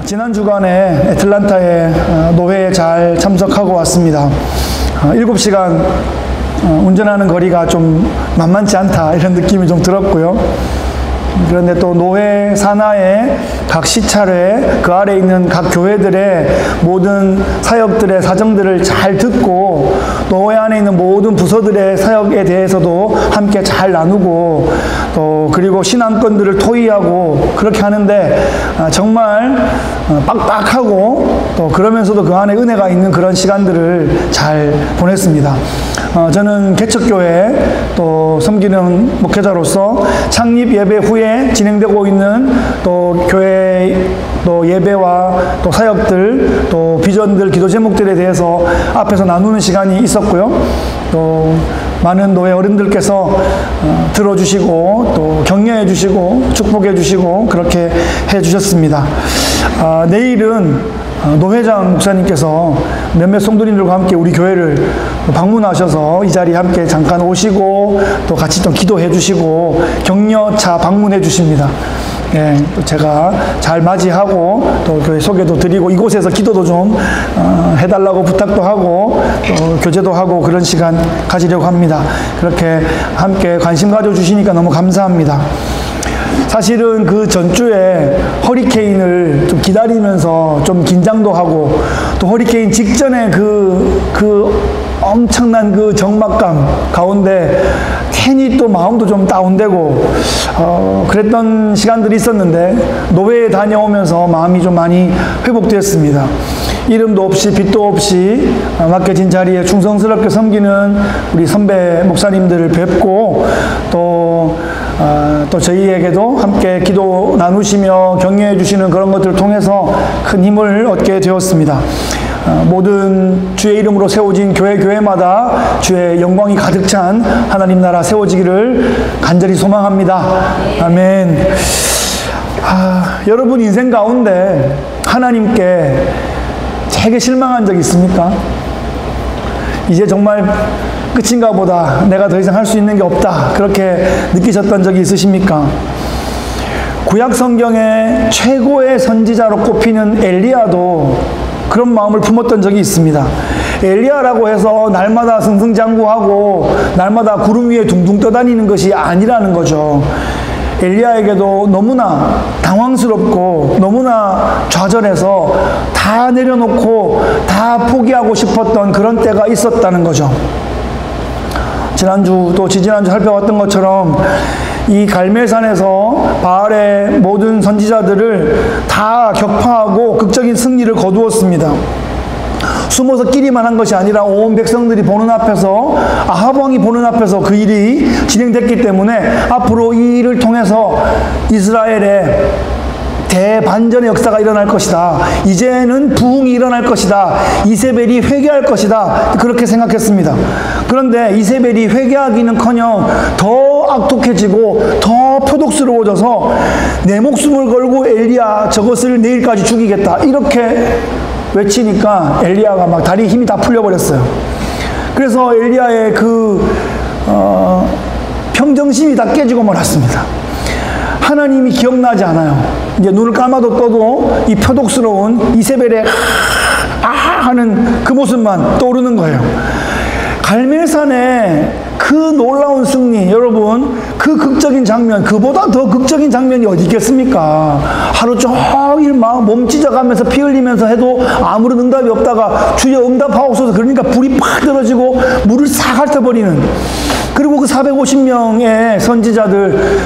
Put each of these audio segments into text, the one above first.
지난 주간에 애틀란타에 노회에 잘 참석하고 왔습니다. 7시간 운전하는 거리가 좀 만만치 않다 이런 느낌이 좀 들었고요. 그런데 또 노회 산하의 각 시찰회 그 아래 있는 각 교회들의 모든 사역들의 사정들을 잘 듣고 노회 안에 있는 모든 부서들의 사역에 대해서도 함께 잘 나누고 또 그리고 신앙권들을 토의하고 그렇게 하는데 정말 빡빡하고 또 그러면서도 그 안에 은혜가 있는 그런 시간들을 잘 보냈습니다. 저는 개척교회 또 섬기는 목회자로서 창립 예배 후에 진행되고 있는 또 교회 또 예배와 또 사역들 또 비전들 기도 제목들에 대해서 앞에서 나누는 시간이 있었고요. 또 많은 노회 어른들께서 들어주시고 또 격려해 주시고 축복해 주시고 그렇게 해 주셨습니다. 내일은 노회장 목사님께서 몇몇 성도님들과 함께 우리 교회를 방문하셔서 이 자리에 함께 잠깐 오시고 또 같이 좀 기도해 주시고 격려차 방문해 주십니다. 예, 또 제가 잘 맞이하고 또 교회 소개도 드리고 이곳에서 기도도 좀 해달라고 부탁도 하고 또 교제도 하고 그런 시간 가지려고 합니다. 그렇게 함께 관심 가져주시니까 너무 감사합니다. 사실은 그 전주에 허리케인을 좀 기다리면서 좀 긴장도 하고 또 허리케인 직전에 그 엄청난 그 적막감 가운데 괜히 또 마음도 좀 다운되고 그랬던 시간들이 있었는데 노회에 다녀오면서 마음이 좀 많이 회복되었습니다. 이름도 없이 빛도 없이 맡겨진 자리에 충성스럽게 섬기는 우리 선배 목사님들을 뵙고 또 저희에게도 함께 기도 나누시며 격려해 주시는 그런 것들을 통해서 큰 힘을 얻게 되었습니다. 모든 주의 이름으로 세워진 교회마다 주의 영광이 가득 찬 하나님 나라 세워지기를 간절히 소망합니다. 아멘. 여러분 인생 가운데 하나님께 되게 실망한 적 있습니까? 이제 정말 끝인가 보다. 내가 더 이상 할 수 있는 게 없다. 그렇게 느끼셨던 적이 있으십니까? 구약 성경의 최고의 선지자로 꼽히는 엘리야도 그런 마음을 품었던 적이 있습니다. 엘리야라고 해서 날마다 승승장구하고 날마다 구름 위에 둥둥 떠다니는 것이 아니라는 거죠. 엘리야에게도 너무나 당황스럽고 너무나 좌절해서 다 내려놓고 다 포기하고 싶었던 그런 때가 있었다는 거죠. 지난주 또 지지난주 살펴봤던 것처럼 이 갈멜산에서 바알의 모든 선지자들을 다 격파하고 극적인 승리를 거두었습니다. 숨어서 끼리만 한 것이 아니라 온 백성들이 보는 앞에서 아합 왕이 보는 앞에서 그 일이 진행됐기 때문에 앞으로 이 일을 통해서 이스라엘의 대반전의 역사가 일어날 것이다. 이제는 부흥이 일어날 것이다. 이세벨이 회개할 것이다. 그렇게 생각했습니다. 그런데 이세벨이 회개하기는커녕 더 악독해지고 더 표독스러워져서 내 목숨을 걸고 엘리야 저것을 내일까지 죽이겠다. 이렇게 외치니까 엘리야가 막 다리 힘이 다 풀려버렸어요. 그래서 엘리야의 평정심이 다 깨지고 말았습니다. 하나님이 기억나지 않아요. 이제 눈을 감아도 떠도 이 표독스러운 이세벨의 하는 그 모습만 떠오르는 거예요. 갈멜산의 그 놀라운 승리, 여러분, 그 극적인 장면, 그보다 더 극적인 장면이 어디 있겠습니까? 하루 종일 막 몸 찢어가면서 피 흘리면서 해도 아무런 응답이 없다가 주여 응답하옵소서 그러니까 불이 팍 떨어지고 물을 싹 핥아버리는. 그리고 그 450명의 선지자들,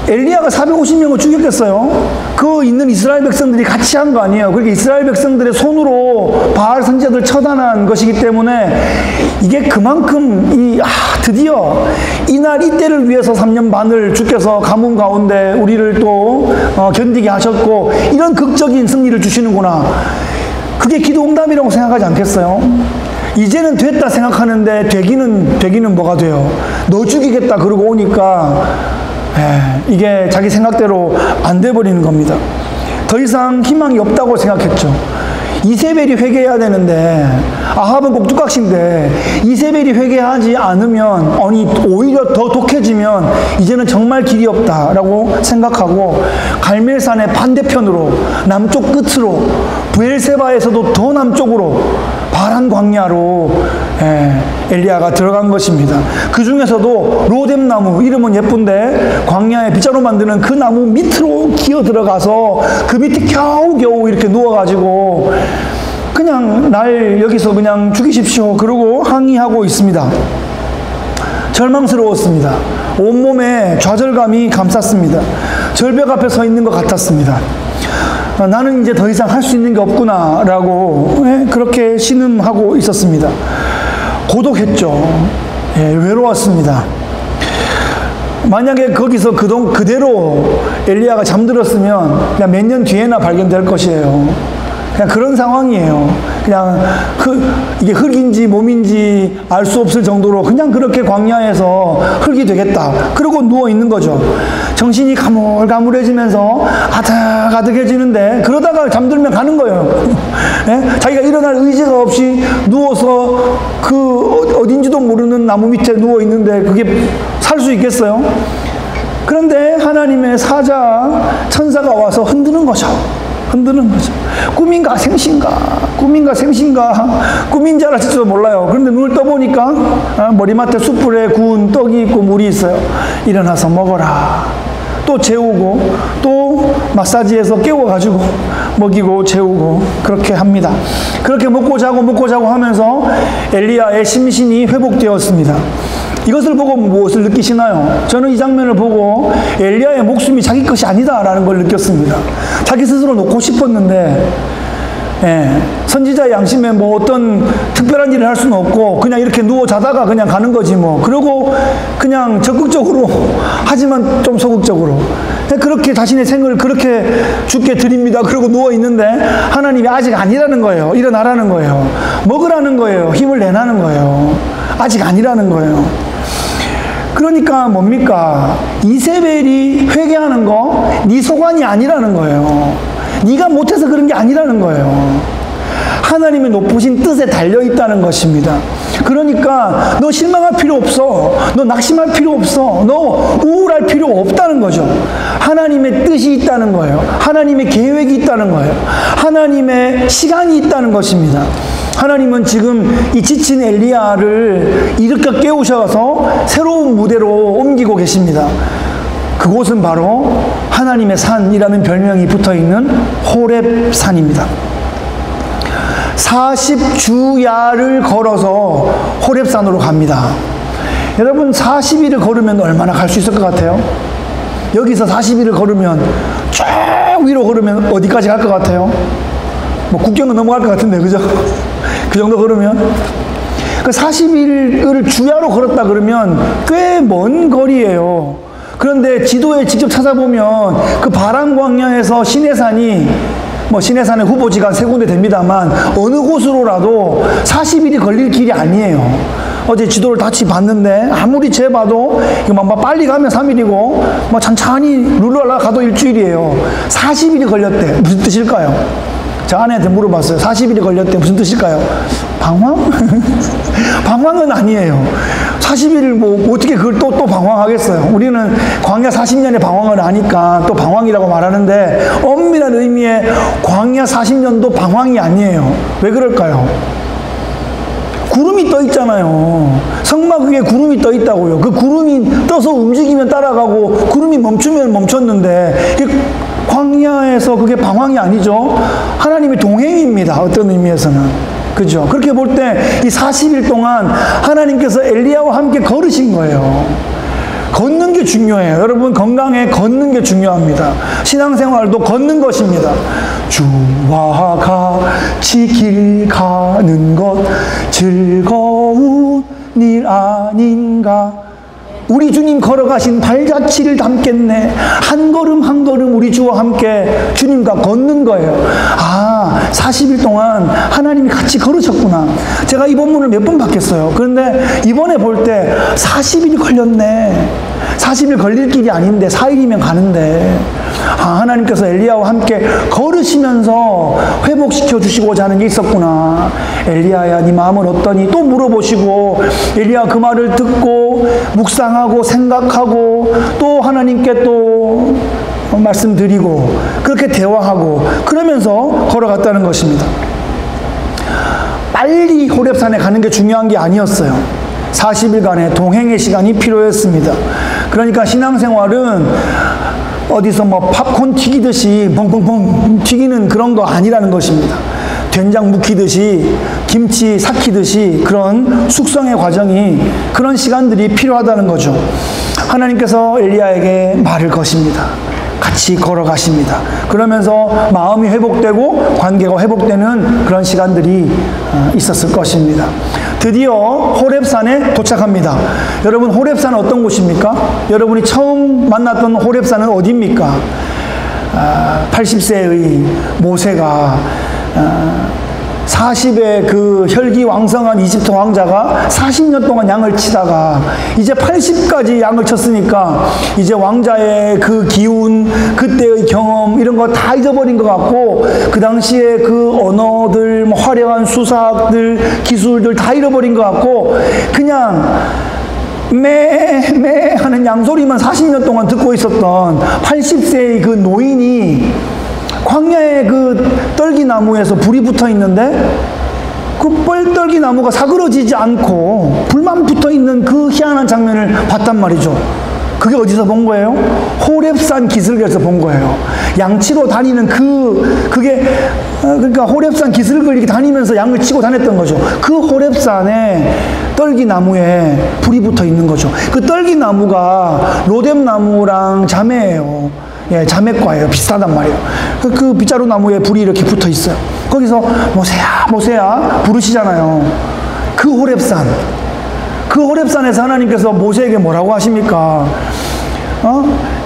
엘리야가 450명을 죽였겠어요? 그 있는 이스라엘 백성들이 같이 한 거 아니에요. 그러니까 이스라엘 백성들의 손으로 바알 선지자들을 처단한 것이기 때문에 이게 그만큼 드디어 이날 이때를 위해서 3년 반을 주께서 가뭄 가운데 우리를 또 견디게 하셨고 이런 극적인 승리를 주시는구나. 그게 기도 응답이라고 생각하지 않겠어요? 이제는 됐다 생각하는데 되기는 뭐가 돼요? 너 죽이겠다 그러고 오니까 이게 자기 생각대로 안 돼버리는 겁니다. 더 이상 희망이 없다고 생각했죠. 이세벨이 회개해야 되는데, 아합은 꼭두각시인데 이세벨이 회개하지 않으면, 아니 오히려 더 독해지면 이제는 정말 길이 없다라고 생각하고 갈멜산의 반대편으로 남쪽 끝으로 브엘세바에서도 더 남쪽으로 바란 광야로 엘리야가 들어간 것입니다. 그 중에서도 로뎀나무, 이름은 예쁜데 광야에 빗자루 만드는 그 나무 밑으로 기어 들어가서 그 밑에 겨우겨우 이렇게 누워가지고 그냥 날 여기서 그냥 죽이십시오 그러고 항의하고 있습니다. 절망스러웠습니다. 온몸에 좌절감이 감쌌습니다. 절벽 앞에 서 있는 것 같았습니다. 나는 이제 더 이상 할 수 있는 게 없구나 라고 그렇게 신음하고 있었습니다. 고독했죠. 외로웠습니다. 만약에 거기서 그대로 엘리야가 잠들었으면 그냥 몇 년 뒤에나 발견될 것이에요. 그냥 그런 상황이에요. 그냥 이게 흙인지 몸인지 알 수 없을 정도로 그냥 그렇게 광야에서 흙이 되겠다. 그러고 누워 있는 거죠. 정신이 가물가물해지면서 아득아득해지는데 그러다가 잠들면 가는 거예요. 자기가 일어날 의지가 없이 누워서 어딘지도 모르는 나무 밑에 누워 있는데 그게 살 수 있겠어요? 그런데 하나님의 천사가 와서 흔드는 거죠. 꿈인가 생신가, 꿈인 줄 알았을지도 몰라요. 그런데 눈을 떠보니까 머리맡에 숯불에 구운 떡이 있고 물이 있어요. 일어나서 먹어라. 또 재우고 또 마사지해서 깨워가지고 먹이고 재우고 그렇게 합니다. 그렇게 먹고 자고 하면서 엘리야의 심신이 회복되었습니다. 이것을 보고 무엇을 느끼시나요? 저는 이 장면을 보고 엘리야의 목숨이 자기 것이 아니다라는 걸 느꼈습니다. 자기 스스로 놓고 싶었는데 선지자의 양심에 뭐 어떤 특별한 일을 할 수는 없고 그냥 이렇게 누워 자다가 그냥 가는 거지 뭐. 그러고 그냥 적극적으로 하지만 좀 소극적으로 그렇게 자신의 생을 그렇게 주께 드립니다. 그러고 누워 있는데 하나님이 아직 아니라는 거예요. 일어나라는 거예요. 먹으라는 거예요. 힘을 내라는 거예요. 아직 아니라는 거예요. 그러니까 뭡니까? 이세벨이 회개하는 거 네 소관이 아니라는 거예요. 네가 못해서 그런 게 아니라는 거예요. 하나님의 높으신 뜻에 달려있다는 것입니다. 그러니까 너 실망할 필요 없어. 너 낙심할 필요 없어. 너 우울할 필요 없다는 거죠. 하나님의 뜻이 있다는 거예요. 하나님의 계획이 있다는 거예요. 하나님의 시간이 있다는 것입니다. 하나님은 지금 이 지친 엘리야를 일으켜 깨우셔서 새로운 무대로 옮기고 계십니다. 그곳은 바로 하나님의 산이라는 별명이 붙어있는 호렙산입니다. 40주야를 걸어서 호렙산으로 갑니다. 여러분 40일을 걸으면 얼마나 갈 수 있을 것 같아요? 여기서 40일을 걸으면 쭉 위로 걸으면 어디까지 갈 것 같아요? 뭐 국경은 넘어갈 것 같은데 그죠? 그 정도 걸으면 그 40일을 주야로 걸었다 그러면 꽤 먼 거리예요. 그런데 지도에 직접 찾아보면 그 바람 광야에서 시내산이 뭐 시내산의 후보지가 3군데 됩니다만 어느 곳으로라도 40일이 걸릴 길이 아니에요. 어제 지도를 다시 봤는데 아무리 재봐도 이거 막 빨리 가면 3일이고 뭐 천천히 룰루랄라 가도 일주일이에요. 40일이 걸렸대. 무슨 뜻일까요? 저 아내한테 물어봤어요. 40일이 걸렸대. 무슨 뜻일까요? 방황? 방황은 아니에요. 40일 뭐 어떻게 그걸 또 방황하겠어요. 우리는 광야 40년의 방황을 아니까 또 방황이라고 말하는데 엄밀한 의미의 광야 40년도 방황이 아니에요. 왜 그럴까요? 구름이 떠 있잖아요. 성막 위에 구름이 떠 있다고요. 그 구름이 떠서 움직이면 따라가고 구름이 멈추면 멈췄는데 광야에서 그게 방황이 아니죠. 하나님의 동행입니다. 어떤 의미에서는. 그죠? 그렇게 볼 때 이 40일 동안 하나님께서 엘리야와 함께 걸으신 거예요. 걷는 게 중요해요. 여러분 건강에 걷는 게 중요합니다. 신앙생활도 걷는 것입니다. 주와 같이 길 가는 것 즐거운 일 아닌가. 우리 주님 걸어가신 발자취를 담겠네. 한 걸음 한 걸음 우리 주와 함께 주님과 걷는 거예요. 아, 40일 동안 하나님이 같이 걸으셨구나. 제가 이 본문을 몇 번 봤겠어요. 그런데 이번에 볼 때 40일이 걸렸네. 40일 걸릴 길이 아닌데 4일이면 가는데 하나님께서 엘리야와 함께 걸으시면서 회복시켜 주시고자 하는 게 있었구나. 엘리야야, 네 마음은 어떠니? 또 물어보시고, 엘리야 그 말을 듣고 묵상하고 생각하고 또 하나님께 또 말씀드리고 그렇게 대화하고 그러면서 걸어갔다는 것입니다. 빨리 호렙산에 가는 게 중요한 게 아니었어요. 40일간의 동행의 시간이 필요했습니다. 그러니까 신앙생활은 어디서 뭐 팝콘 튀기듯이 벙벙벙 튀기는 그런 거 아니라는 것입니다. 된장 묵히듯이 김치 삭히듯이 그런 숙성의 과정이, 그런 시간들이 필요하다는 거죠. 하나님께서 엘리야에게 말을 거십니다. 같이 걸어가십니다. 그러면서 마음이 회복되고 관계가 회복되는 그런 시간들이 있었을 것입니다. 드디어 호렙산에 도착합니다. 여러분, 호렙산은 어떤 곳입니까? 여러분이 처음 만났던 호렙산은 어디입니까? 80세의 모세가 40의 그 혈기왕성한 이집트 왕자가 40년 동안 양을 치다가 이제 80까지 양을 쳤으니까 이제 왕자의 그 기운, 그때의 경험 이런 거 다 잊어버린 것 같고, 그 당시에 그 언어들, 뭐 화려한 수사학들, 기술들 다 잃어버린 것 같고, 그냥 매 하는 양소리만 40년 동안 듣고 있었던 80세의 그 노인이 광야에 그 떨기나무에서 불이 붙어 있는데 그 뻘떨기나무가 사그러지지 않고 불만 붙어 있는 그 희한한 장면을 봤단 말이죠. 그게 어디서 본 거예요? 호렙산 기슭에서 본 거예요. 양치로 다니는 그게 그러니까 호렙산 기슭을 이렇게 다니면서 양을 치고 다녔던 거죠. 그 호렙산에 떨기나무에 불이 붙어 있는 거죠. 그 떨기나무가 로뎀나무랑 자매예요. 예, 자매과예요. 비슷하단 말이에요. 그 빗자루 나무에 불이 이렇게 붙어 있어요. 거기서 모세야, 모세야 부르시잖아요. 그 호렙산에서 하나님께서 모세에게 뭐라고 하십니까?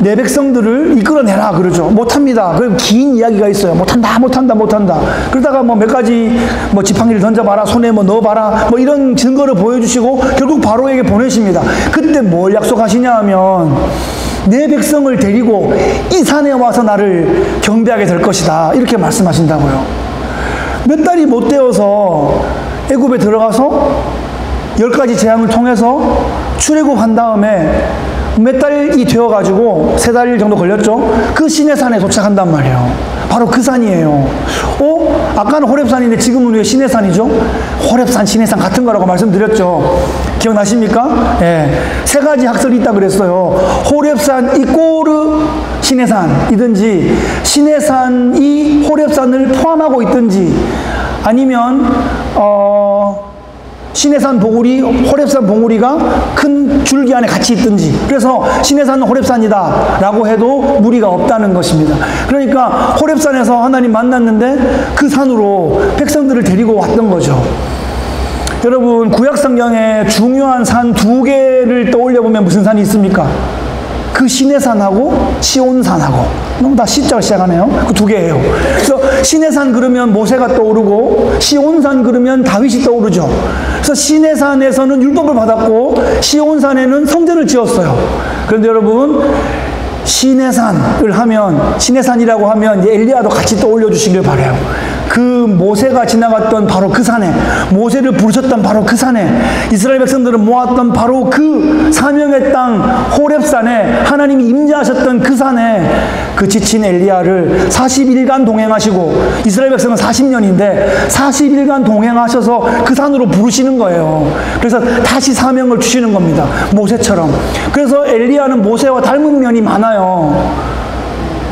내 백성들을 이끌어내라 그러죠. 못합니다. 그 긴 이야기가 있어요. 못한다. 그러다가 뭐 몇 가지 뭐 지팡이를 던져봐라, 손에 뭐 넣어봐라, 뭐 이런 증거를 보여주시고 결국 바로에게 보내십니다. 그때 뭘 약속하시냐 하면, 내 백성을 데리고 이 산에 와서 나를 경배하게 될 것이다, 이렇게 말씀하신다고요. 몇 달이 못 되어서 애굽에 들어가서 10가지 재앙을 통해서 출애굽한 다음에 몇 달이 되어가지고 3달 정도 걸렸죠. 그 시내산에 도착한단 말이에요. 바로 그 산이에요. 아까는 호렙산인데 지금은 왜 시내산이죠? 호렙산, 시내산 같은 거라고 말씀드렸죠. 기억나십니까? 예. 3가지 학설이 있다 그랬어요. 호렙산 이꼬르 시내산이든지, 시내산이 호렙산을 포함하고 있든지, 아니면 시내산 봉우리, 호렙산 봉우리가 큰 줄기 안에 같이 있든지, 그래서 시내산은 호렙산이다 라고 해도 무리가 없다는 것입니다. 그러니까 호렙산에서 하나님 만났는데 그 산으로 백성들을 데리고 왔던 거죠. 여러분, 구약성경에 중요한 산 2개를 떠올려보면 무슨 산이 있습니까? 그 시내산하고 시온산하고, 너무 다 시자로 시작하네요. 그 2개예요. 그래서 시내산 그러면 모세가 떠오르고, 시온산 그러면 다윗이 떠오르죠. 그래서 시내산에서는 율법을 받았고 시온산에는 성전을 지었어요. 그런데 여러분, 시내산이라고 하면 이제 엘리야도 같이 떠올려 주시길 바라요. 그 모세가 지나갔던 바로 그 산에, 모세를 부르셨던 바로 그 산에, 이스라엘 백성들을 모았던 바로 그 사명의 땅 호렙산에, 하나님이 임재하셨던 그 산에 그 지친 엘리야를 41일간 동행하시고, 이스라엘 백성은 40년인데 40일간 동행하셔서 그 산으로 부르시는 거예요. 그래서 다시 사명을 주시는 겁니다. 모세처럼. 그래서 엘리야는 모세와 닮은 면이 많아요.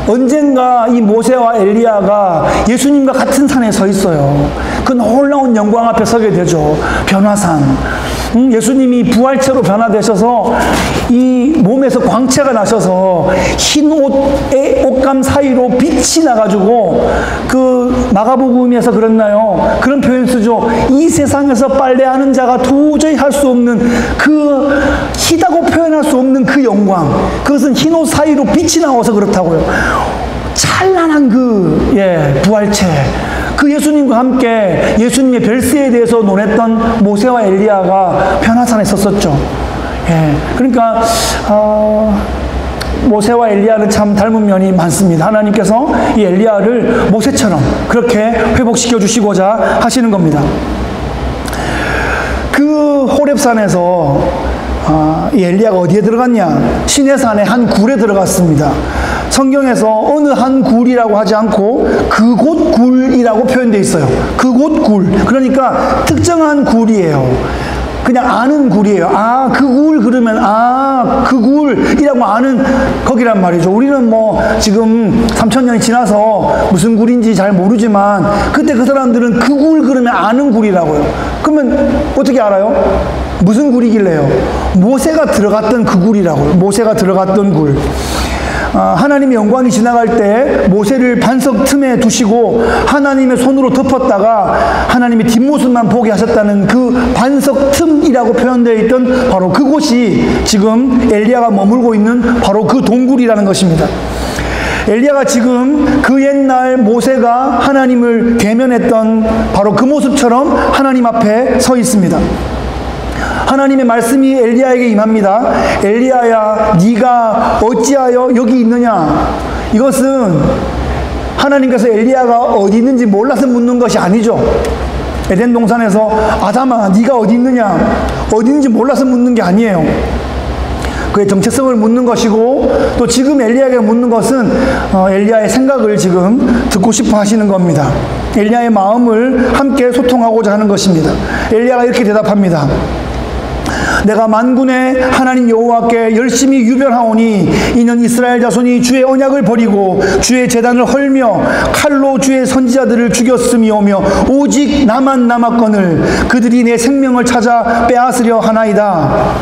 언젠가 이 모세와 엘리야가 예수님과 같은 산에 서 있어요. 그 놀라운 영광 앞에 서게 되죠. 변화산. 예수님이 부활체로 변화되셔서 이 몸에서 광채가 나셔서 흰 옷감 사이로 빛이 나가지고, 그 마가복음에서 그랬나요? 그런 표현 쓰죠. 이 세상에서 빨래하는 자가 도저히 할 수 없는, 그 희다고 표현할 수 없는 그 영광, 그것은 흰 옷 사이로 빛이 나와서 그렇다고요. 찬란한 부활체, 그 예수님과 함께 예수님의 별세에 대해서 논했던 모세와 엘리야가 변화산에 섰었죠. 예. 그러니까 모세와 엘리야는 참 닮은 면이 많습니다. 하나님께서 이 엘리야를 모세처럼 그렇게 회복시켜 주시고자 하시는 겁니다. 그 호렙산에서 이 엘리야가 어디에 들어갔냐? 시내산의 한 굴에 들어갔습니다. 성경에서 어느 한 굴이라고 하지 않고 그곳 굴이라고 표현되어 있어요. 그곳 굴. 그러니까 특정한 굴이에요. 그냥 아는 굴이에요. 아, 그 굴 그러면 그 굴이라고 아는 거기란 말이죠. 우리는 뭐 지금 3000년이 지나서 무슨 굴인지 잘 모르지만 그때 그 사람들은 그 굴 그러면 아는 굴이라고요. 그러면 어떻게 알아요? 무슨 굴이길래요? 모세가 들어갔던 그 굴이라고요. 모세가 들어갔던 굴. 하나님의 영광이 지나갈 때 모세를 반석 틈에 두시고 하나님의 손으로 덮었다가 하나님의 뒷모습만 보게 하셨다는 그 반석 틈이라고 표현되어 있던 바로 그곳이 지금 엘리야가 머물고 있는 바로 그 동굴이라는 것입니다. 엘리야가 지금 그 옛날 모세가 하나님을 대면했던 바로 그 모습처럼 하나님 앞에 서 있습니다. 하나님의 말씀이 엘리야에게 임합니다. 엘리야야, 네가 어찌하여 여기 있느냐? 이것은 하나님께서 엘리야가 어디 있는지 몰라서 묻는 것이 아니죠. 에덴 동산에서 아담아, 네가 어디 있느냐? 어디 있는지 몰라서 묻는 게 아니에요. 그의 정체성을 묻는 것이고, 또 지금 엘리야에게 묻는 것은 엘리야의 생각을 지금 듣고 싶어 하시는 겁니다. 엘리야의 마음을 함께 소통하고자 하는 것입니다. 엘리야가 이렇게 대답합니다. 내가 만군의 하나님 여호와께 열심히 유별하오니 이는 이스라엘 자손이 주의 언약을 버리고 주의 제단을 헐며 칼로 주의 선지자들을 죽였음이오며 오직 나만 남았거늘 그들이 내 생명을 찾아 빼앗으려 하나이다.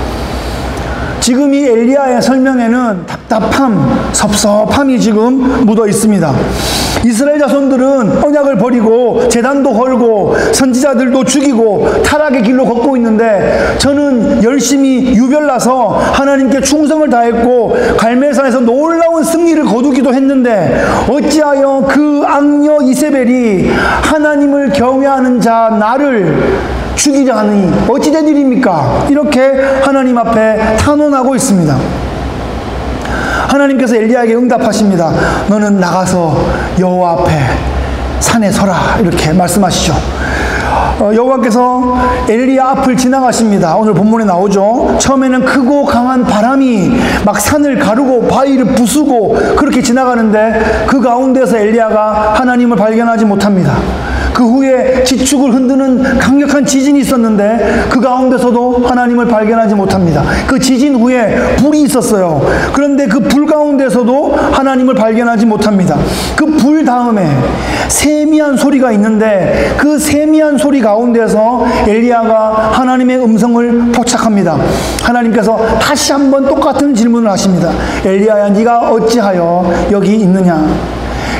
지금 이 엘리야의 설명에는 답답함, 섭섭함이 지금 묻어 있습니다. 이스라엘 자손들은 언약을 버리고 제단도 헐고 선지자들도 죽이고 타락의 길로 걷고 있는데 저는 열심히 유별나서 하나님께 충성을 다했고 갈멜산에서 놀라운 승리를 거두기도 했는데 어찌하여 그 악녀 이세벨이 하나님을 경외하는 자 나를 죽이려 하니 어찌 된 일입니까? 이렇게 하나님 앞에 탄원하고 있습니다. 하나님께서 엘리야에게 응답하십니다. 너는 나가서 여호와 앞에 산에 서라 이렇게 말씀하시죠. 여호와께서 엘리야 앞을 지나가십니다. 오늘 본문에 나오죠. 처음에는 크고 강한 바람이 막 산을 가르고 바위를 부수고 그렇게 지나가는데 그 가운데서 엘리야가 하나님을 발견하지 못합니다. 그 후에 지축을 흔드는 강력한 지진이 있었는데 그 가운데서도 하나님을 발견하지 못합니다. 그 지진 후에 불이 있었어요. 그런데 그 불 가운데서도 하나님을 발견하지 못합니다. 그 불 다음에 세미한 소리가 있는데 그 세미한 소리 가운데서 엘리야가 하나님의 음성을 포착합니다. 하나님께서 다시 한번 똑같은 질문을 하십니다. 엘리야야, 네가 어찌하여 여기 있느냐?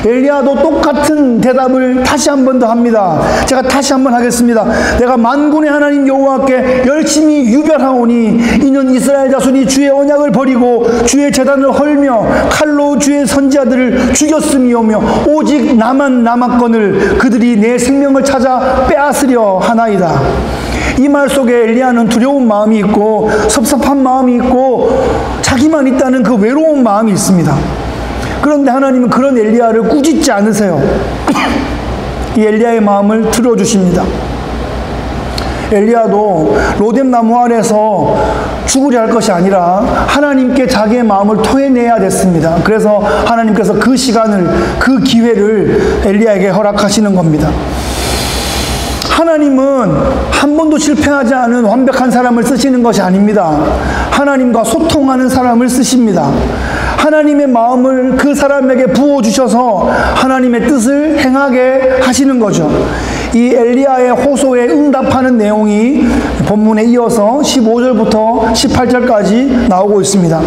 엘리야도 똑같은 대답을 다시 한 번 더 합니다. 제가 다시 한번 하겠습니다. 내가 만군의 하나님 여호와께 열심히 유별하오니 이는 이스라엘 자손이 주의 언약을 버리고 주의 제단을 헐며 칼로 주의 선지자들을 죽였음이오며 오직 나만 남았거늘 그들이 내 생명을 찾아 빼앗으려 하나이다. 이 말 속에 엘리야는 두려운 마음이 있고 섭섭한 마음이 있고 자기만 있다는 그 외로운 마음이 있습니다. 그런데 하나님은 그런 엘리야를 꾸짖지 않으세요. 이 엘리야의 마음을 들어주십니다. 엘리야도 로뎀나무 아래서 죽으려 할 것이 아니라 하나님께 자기의 마음을 토해내야 됐습니다. 그래서 하나님께서 그 시간을, 그 기회를 엘리야에게 허락하시는 겁니다. 하나님은 한 번도 실패하지 않은 완벽한 사람을 쓰시는 것이 아닙니다. 하나님과 소통하는 사람을 쓰십니다. 하나님의 마음을 그 사람에게 부어주셔서 하나님의 뜻을 행하게 하시는 거죠. 이 엘리야의 호소에 응답하는 내용이 본문에 이어서 15절부터 18절까지 나오고 있습니다.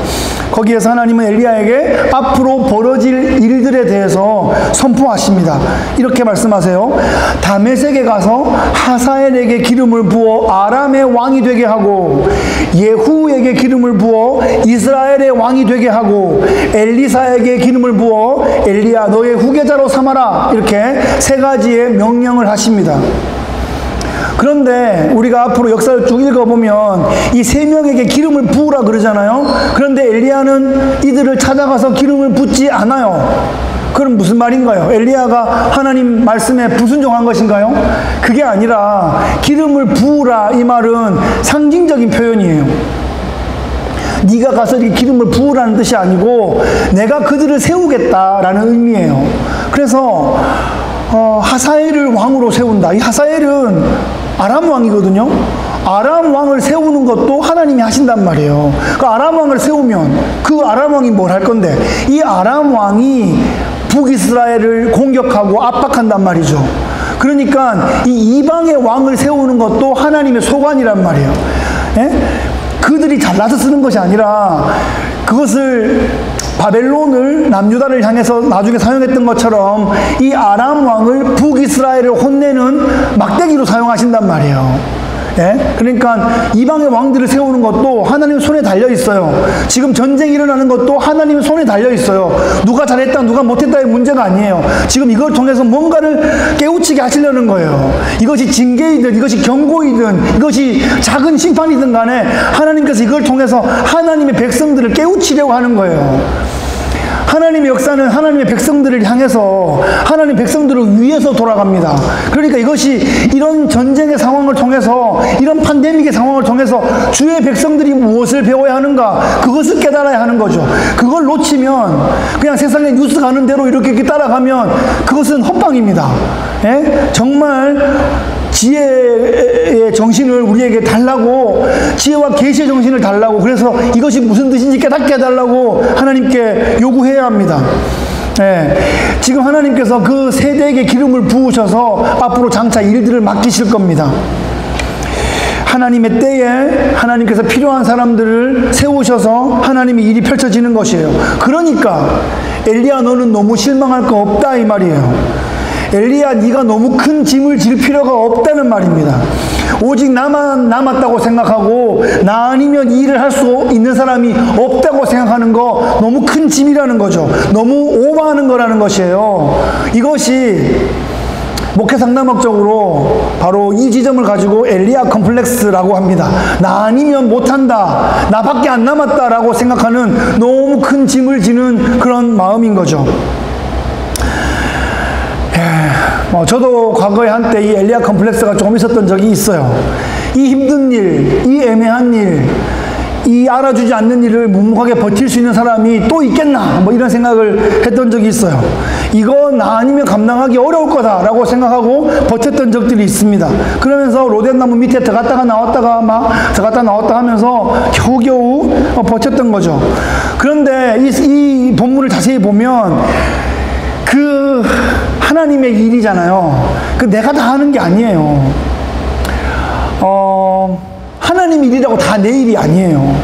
거기에서 하나님은 엘리야에게 앞으로 벌어질 일들에 대해서 선포하십니다. 이렇게 말씀하세요. 다메섹에 가서 하사엘에게 기름을 부어 아람의 왕이 되게 하고 예후에게 기름을 부어 이스라엘의 왕이 되게 하고 엘리사에게 기름을 부어 엘리야 너의 후계자로 삼아라. 이렇게 세 가지의 명령을 하십니다. 그런데 우리가 앞으로 역사를 쭉 읽어보면 이 세 명에게 기름을 부으라 그러잖아요. 그런데 엘리야는 이들을 찾아가서 기름을 붓지 않아요. 그럼 무슨 말인가요? 엘리야가 하나님 말씀에 불순종한 것인가요? 그게 아니라 기름을 부으라 이 말은 상징적인 표현이에요. 네가 가서 이렇게 기름을 부으라는 뜻이 아니고 내가 그들을 세우겠다라는 의미예요. 그래서 하사엘을 왕으로 세운다. 이 하사엘은 아람 왕이거든요. 아람 왕을 세우는 것도 하나님이 하신단 말이에요. 그 아람 왕을 세우면 그 아람 왕이 뭘 할 건데, 이 아람 왕이 북이스라엘을 공격하고 압박한단 말이죠. 그러니까 이 이방의 왕을 세우는 것도 하나님의 소관이란 말이에요. 예? 그들이 잘나서 쓰는 것이 아니라 그것을 바벨론을 남유다를 향해서 나중에 사용했던 것처럼 이 아람 왕을 북이스라엘을 혼내는 막대기로 사용하신단 말이에요. 예? 그러니까 이방의 왕들을 세우는 것도 하나님 손에 달려 있어요. 지금 전쟁이 일어나는 것도 하나님의 손에 달려 있어요. 누가 잘했다 누가 못했다의 문제가 아니에요. 지금 이걸 통해서 뭔가를 깨우치게 하시려는 거예요. 이것이 징계이든 이것이 경고이든 이것이 작은 심판이든 간에 하나님께서 이걸 통해서 하나님의 백성들을 깨우치려고 하는 거예요. 하나님의 역사는 하나님의 백성들을 향해서 하나님의 백성들을 위해서 돌아갑니다. 그러니까 이것이 이런 전쟁의 상황을 통해서 이런 팬데믹의 상황을 통해서 주의 백성들이 무엇을 배워야 하는가 그것을 깨달아야 하는 거죠. 그걸 놓치면 그냥 세상에 뉴스 가는 대로 이렇게 따라가면 그것은 헛방입니다. 예? 정말 지혜의 정신을 우리에게 달라고, 지혜와 계시의 정신을 달라고, 그래서 이것이 무슨 뜻인지 깨닫게 해달라고 하나님께 요구해야 합니다. 예, 지금 하나님께서 그 세대에게 기름을 부으셔서 앞으로 장차 일들을 맡기실 겁니다. 하나님의 때에 하나님께서 필요한 사람들을 세우셔서 하나님의 일이 펼쳐지는 것이에요. 그러니까 엘리야 너는 너무 실망할 거 없다 이 말이에요. 엘리야 네가 너무 큰 짐을 질 필요가 없다는 말입니다. 오직 나만 남았다고 생각하고 나 아니면 이 일을 할 수 있는 사람이 없다고 생각하는 거 너무 큰 짐이라는 거죠. 너무 오버하는 거라는 것이에요. 이것이 목회 상담학적으로 바로 이 지점을 가지고 엘리야 컴플렉스라고 합니다. 나 아니면 못한다, 나밖에 안 남았다라고 생각하는 너무 큰 짐을 지는 그런 마음인 거죠. 저도 과거에 한때 이 엘리야 컴플렉스가 조금 있었던 적이 있어요. 이 힘든 일, 이 애매한 일, 이 알아주지 않는 일을 묵묵하게 버틸 수 있는 사람이 또 있겠나 뭐 이런 생각을 했던 적이 있어요. 이거 나 아니면 감당하기 어려울 거다라고 생각하고 버텼던 적들이 있습니다. 그러면서 로덴나무 밑에 들어갔다가 나왔다가 막 들어갔다 나왔다 하면서 겨우겨우 버텼던 거죠. 그런데 이 본문을 자세히 보면 그 하나님의 일이잖아요. 그 내가 다 하는 게 아니에요. 하나님의 일이라고 다 내 일이 아니에요.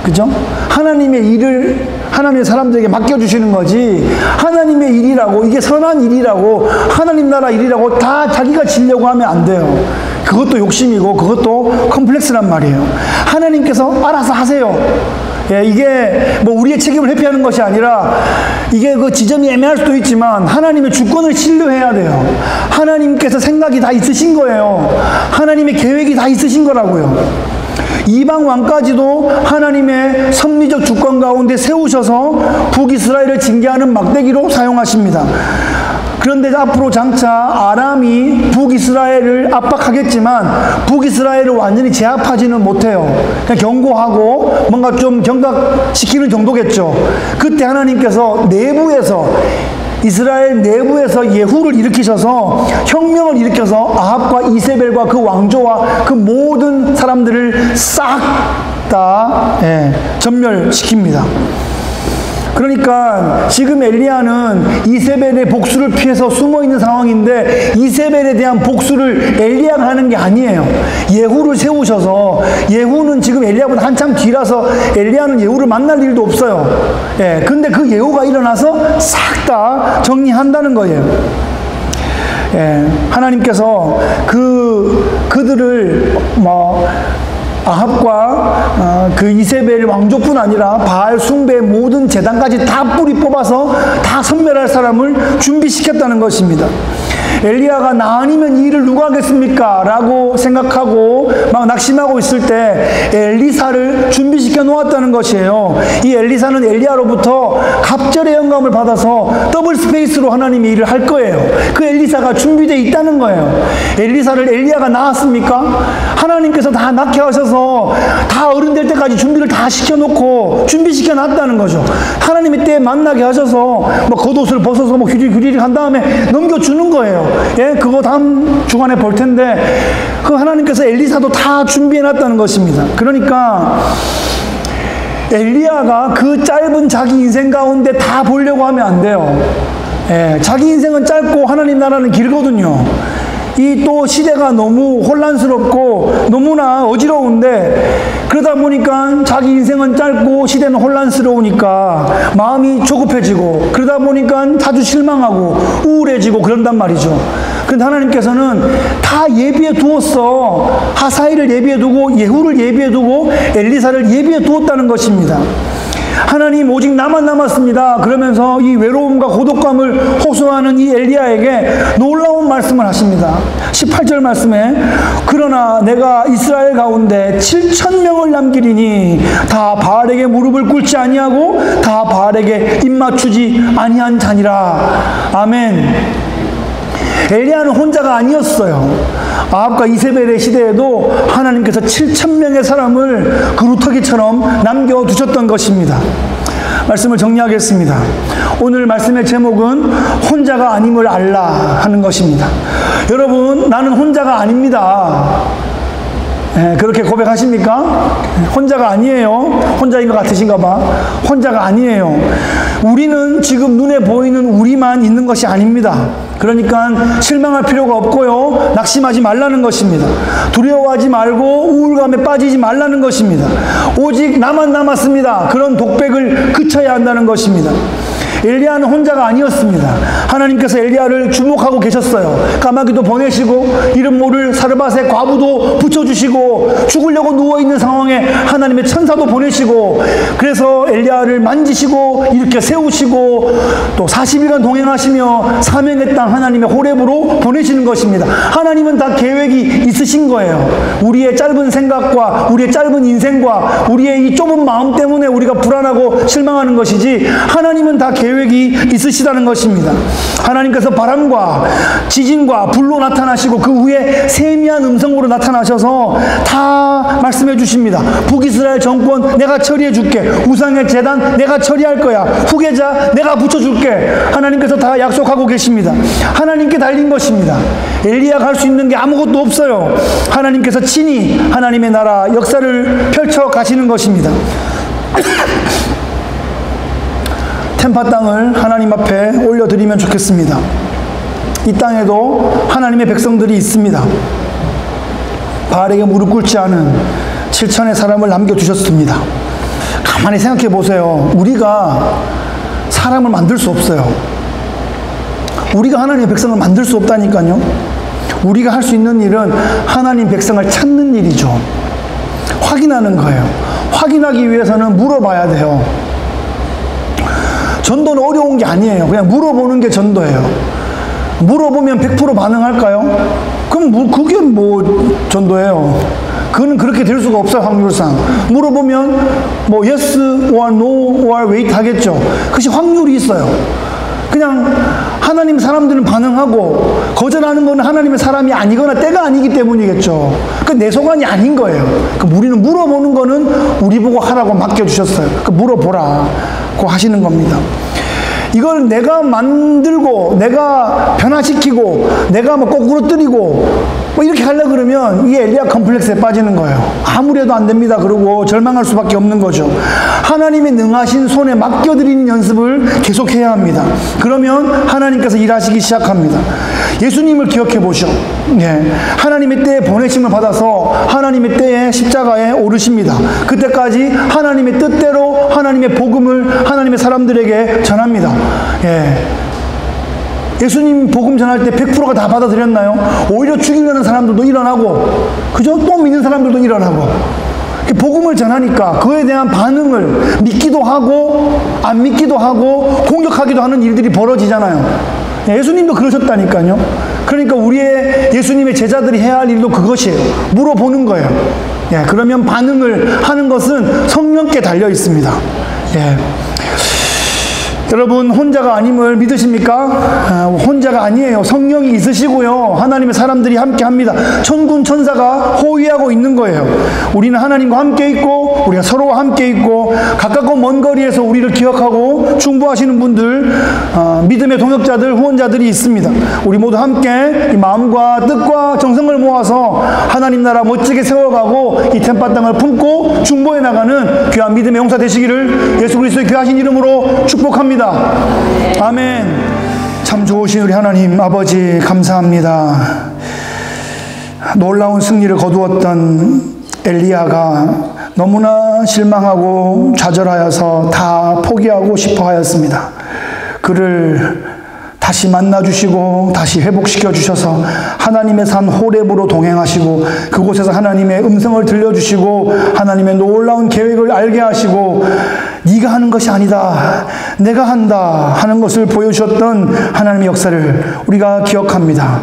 그죠? 하나님의 일을 하나님의 사람들에게 맡겨주시는 거지, 하나님의 일이라고, 이게 선한 일이라고, 하나님 나라 일이라고 다 자기가 지려고 하면 안 돼요. 그것도 욕심이고 그것도 컴플렉스란 말이에요. 하나님께서 알아서 하세요. 예, 이게 뭐 우리의 책임을 회피하는 것이 아니라 이게 그 지점이 애매할 수도 있지만 하나님의 주권을 신뢰해야 돼요. 하나님께서 생각이 다 있으신 거예요. 하나님의 계획이 다 있으신 거라고요. 이방 왕까지도 하나님의 섭리적 주권 가운데 세우셔서 북이스라엘을 징계하는 막대기로 사용하십니다. 그런데 앞으로 장차 아람이 북이스라엘을 압박하겠지만 북이스라엘을 완전히 제압하지는 못해요. 그냥 경고하고 뭔가 좀 경각시키는 정도겠죠. 그때 하나님께서 내부에서, 이스라엘 내부에서 예후를 일으키셔서 혁명을 일으켜서 아합과 이세벨과 그 왕조와 그 모든 사람들을 싹 다 전멸시킵니다. 그러니까 지금 엘리야는 이세벨의 복수를 피해서 숨어있는 상황인데 이세벨에 대한 복수를 엘리야가 하는 게 아니에요. 예후를 세우셔서, 예후는 지금 엘리야보다 한참 뒤라서 엘리야는 예후를 만날 일도 없어요. 근데 그 예후가 일어나서 싹 다 정리한다는 거예요. 하나님께서 그들을 아합과 그 이세벨 왕조뿐 아니라 바알 숭배의 모든 제단까지 다 뿌리 뽑아서 다 섬멸할 사람을 준비시켰다는 것입니다. 엘리야가 나 아니면 이 일을 누가 하겠습니까? 라고 생각하고 막 낙심하고 있을 때 엘리사를 준비시켜 놓았다는 것이에요. 이 엘리사는 엘리야로부터 갑절의 영감을 받아서 더블 스페이스로 하나님이 일을 할 거예요. 그 엘리사가 준비되어 있다는 거예요. 엘리사를 엘리야가 낳았습니까? 하나님께서 다 낳게 하셔서 다 어른 될 때까지 준비를 다 시켜놓고 준비시켜 놨다는 거죠. 하나님의 때에 만나게 하셔서 뭐 겉옷을 벗어서 뭐 휴리휴리 한 다음에 넘겨주는 거예요. 예, 그거 다음 주간에 볼 텐데 그 하나님께서 엘리사도 다 준비해 놨다는 것입니다. 그러니까 엘리야가 그 짧은 자기 인생 가운데 다 보려고 하면 안 돼요. 예, 자기 인생은 짧고 하나님 나라는 길거든요. 이 또 시대가 너무 혼란스럽고 너무나 어지러운데 그러다 보니까 자기 인생은 짧고 시대는 혼란스러우니까 마음이 조급해지고 그러다 보니까 자주 실망하고 우울해지고 그런단 말이죠. 그런데 하나님께서는 다 예비해 두었어. 하사이를 예비해 두고 예후를 예비해 두고 엘리사를 예비해 두었다는 것입니다. 하나님 오직 나만 남았습니다. 그러면서 이 외로움과 고독감을 호소하는 이 엘리야에게 놀라운 말씀을 하십니다. 18절 말씀에 그러나 내가 이스라엘 가운데 7,000명을 남기리니 다 바알에게 무릎을 꿇지 아니하고 다 바알에게 입맞추지 아니한 자니라. 아멘. 엘리야는 혼자가 아니었어요. 아합과 이세벨의 시대에도 하나님께서 7,000명의 사람을 그루터기처럼 남겨두셨던 것입니다. 말씀을 정리하겠습니다. 오늘 말씀의 제목은 혼자가 아님을 알라 하는 것입니다. 여러분, 나는 혼자가 아닙니다. 네, 그렇게 고백하십니까? 혼자가 아니에요. 혼자인 것 같으신가 봐. 혼자가 아니에요. 우리는 지금 눈에 보이는 우리만 있는 것이 아닙니다. 그러니까 실망할 필요가 없고요. 낙심하지 말라는 것입니다. 두려워하지 말고 우울감에 빠지지 말라는 것입니다. 오직 나만 남았습니다. 그런 독백을 그쳐야 한다는 것입니다. 엘리야는 혼자가 아니었습니다. 하나님께서 엘리야를 주목하고 계셨어요. 까마귀도 보내시고 이름 모를 사르밧의 과부도 붙여주시고 죽으려고 누워있는 상황에 하나님의 천사도 보내시고 그래서 엘리야를 만지시고 이렇게 세우시고 또 40일간 동행하시며 사명의 땅 하나님의 호렙으로 보내시는 것입니다. 하나님은 다 계획이 있으신 거예요. 우리의 짧은 생각과 우리의 짧은 인생과 우리의 이 좁은 마음 때문에 우리가 불안하고 실망하는 것이지 하나님은 다 계획이 있으시다는 것입니다. 하나님께서 바람과 지진과 불로 나타나시고 그 후에 세미한 음성으로 나타나셔서 다 말씀해 주십니다. 북이스라엘 정권 내가 처리해 줄게. 우상의 제단 내가 처리할 거야. 후계자 내가 붙여줄게. 하나님께서 다 약속하고 계십니다. 하나님께 달린 것입니다. 엘리야가 할 수 있는 게 아무것도 없어요. 하나님께서 친히 하나님의 나라 역사를 펼쳐 가시는 것입니다. 템파 땅을 하나님 앞에 올려드리면 좋겠습니다. 이 땅에도 하나님의 백성들이 있습니다. 바알에게 무릎 꿇지 않은 7천의 사람을 남겨두셨습니다. 가만히 생각해 보세요. 우리가 사람을 만들 수 없어요. 우리가 하나님의 백성을 만들 수 없다니까요. 우리가 할 수 있는 일은 하나님 백성을 찾는 일이죠. 확인하는 거예요. 확인하기 위해서는 물어봐야 돼요. 전도는 어려운 게 아니에요. 그냥 물어보는 게 전도예요. 물어보면 100% 반응할까요? 그럼 그게 뭐 전도예요. 그거는 그렇게 될 수가 없어요. 확률상. 물어보면 뭐 yes or no or wait 하겠죠. 그것이 확률이 있어요. 그냥 하나님 사람들은 반응하고 거절하는 거는 하나님의 사람이 아니거나 때가 아니기 때문이겠죠. 그 내 소관이 아닌 거예요. 우리는 물어보는 거는 우리 보고 하라고 맡겨주셨어요. 물어보라고 하시는 겁니다. 이걸 내가 만들고 내가 변화시키고 내가 뭐 거꾸로 뜨리고 뭐 이렇게 하려고 그러면 이게 엘리야 컴플렉스에 빠지는 거예요. 아무래도 안 됩니다. 그러고 절망할 수밖에 없는 거죠. 하나님의 능하신 손에 맡겨드리는 연습을 계속해야 합니다. 그러면 하나님께서 일하시기 시작합니다. 예수님을 기억해 보시오. 예. 하나님의 때에 보내심을 받아서 하나님의 때에 십자가에 오르십니다. 그때까지 하나님의 뜻대로 하나님의 복음을 하나님의 사람들에게 전합니다. 예. 예수님 복음 전할 때 100%가 다 받아들였나요? 오히려 죽이려는 사람들도 일어나고, 그죠? 또 믿는 사람들도 일어나고. 복음을 전하니까 그에 대한 반응을 믿기도 하고, 안 믿기도 하고, 공격하기도 하는 일들이 벌어지잖아요. 예수님도 그러셨다니까요. 그러니까 우리의 예수님의 제자들이 해야 할 일도 그것이에요. 물어보는 거예요. 예, 그러면 반응을 하는 것은 성령께 달려 있습니다. 예. 여러분, 혼자가 아님을 믿으십니까? 혼자가 아니에요. 성령이 있으시고요. 하나님의 사람들이 함께 합니다. 천군 천사가 호위하고 있는 거예요. 우리는 하나님과 함께 있고, 우리가 서로와 함께 있고, 가깝고 먼 거리에서 우리를 기억하고 중보하시는 분들, 믿음의 동역자들, 후원자들이 있습니다. 우리 모두 함께 이 마음과 뜻과 정성을 모아서 하나님 나라 멋지게 세워가고 이 템파 땅을 품고 중보해 나가는 귀한 믿음의 용사 되시기를 예수 그리스도의 귀하신 이름으로 축복합니다. 아멘. 참 좋으신 우리 하나님 아버지 감사합니다. 놀라운 승리를 거두었던 엘리야가 너무나 실망하고 좌절하여서 다 포기하고 싶어 하였습니다. 그를 다시 만나주시고 다시 회복시켜 주셔서 하나님의 산 호렙으로 동행하시고 그곳에서 하나님의 음성을 들려주시고 하나님의 놀라운 계획을 알게 하시고 네가 하는 것이 아니다, 내가 한다 하는 것을 보여주셨던 하나님의 역사를 우리가 기억합니다.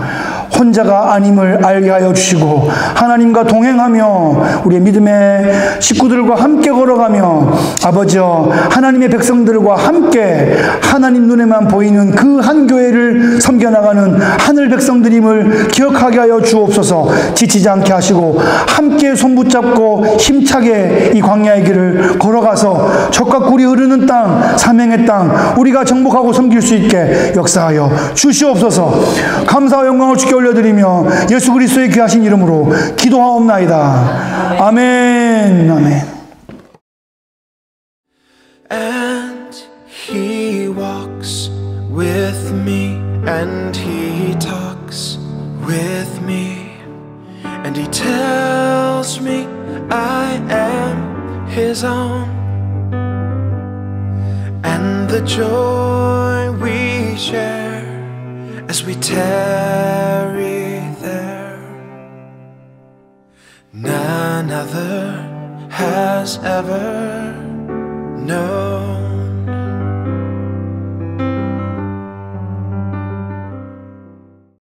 혼자가 아님을 알게 하여 주시고 하나님과 동행하며 우리의 믿음의 식구들과 함께 걸어가며 아버지여 하나님의 백성들과 함께 하나님 눈에만 보이는 그 한 교회를 섬겨나가는 하늘 백성들임을 기억하게 하여 주옵소서. 지치지 않게 하시고 함께 손 붙잡고 힘차게 이 광야의 길을 걸어가서 젖과 꿀이 흐르는 땅, 사명의 땅 우리가 정복하고 섬길 수 있게 역사하여 주시옵소서. 감사와 영광을 주께 올려드리며 예수 그리스도의 귀하신 이름으로 기도하옵나이다. 아멘. 아멘. And he walks with me, and he talks with me, and he tells me I am his own, and the joy we share as we tarry there, none other has ever known.